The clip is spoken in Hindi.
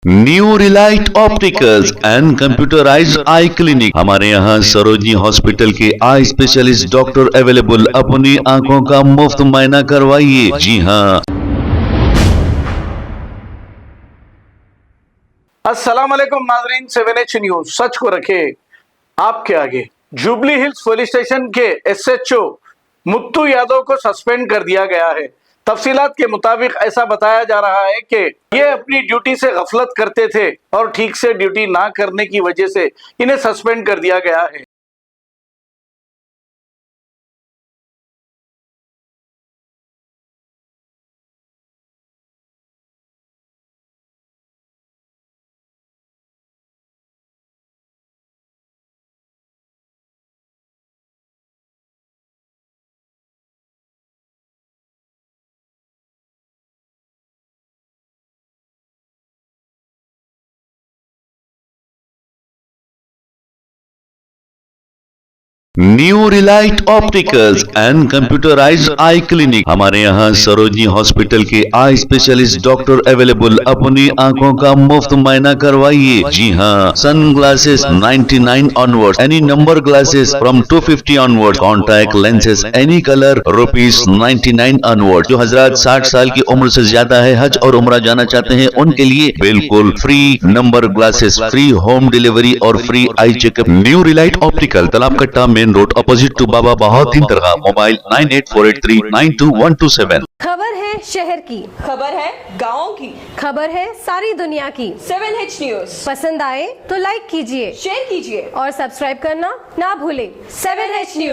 New Relight opticals and computerised I clinic. हमारे यहाँ सरोजनी हॉस्पिटल के आई स्पेशलिस्ट डॉक्टर अवेलेबल। अपनी आंखों का मुफ्त मुआयना करवाइए। जी हाँ। अस्सलाम वालेकुम नाजरीन, 7H न्यूज सच को रखे आपके आगे। जुबली हिल्स पुलिस स्टेशन के SHO मुत्तू यादव को सस्पेंड कर दिया गया है। तफसीलात के मुताबिक ऐसा बताया जा रहा है कि ये अपनी ड्यूटी से गफलत करते थे और ठीक से ड्यूटी ना करने की वजह से इन्हें सस्पेंड कर दिया गया है। New Relight opticals and computerised I clinic. हमारे यहाँ सरोजनी हॉस्पिटल के आई स्पेशलिस्ट डॉक्टर अवेलेबल। अपनी आंखों का मुफ्त मुआयना करवाइए। जी हाँ। Sunglasses 99 onward, any number glasses from 250 onward, contact lenses any colour ₹99 onward. जो हजरात 60 साल की उम्र से ज्यादा है, हज और उम्रा जाना चाहते हैं, उनके लिए बिल्कुल free number glasses, free home delivery और free eye checkup. New relight optical, Talab Katta, main road, opposite to Baba Bahauddin dargah. Mobile 9848392127। खबर है शहर की, खबर है गाँव की, खबर है सारी दुनिया की। 7H न्यूज पसंद आए तो लाइक कीजिए, शेयर कीजिए और सब्सक्राइब करना ना भूलें। 7H news.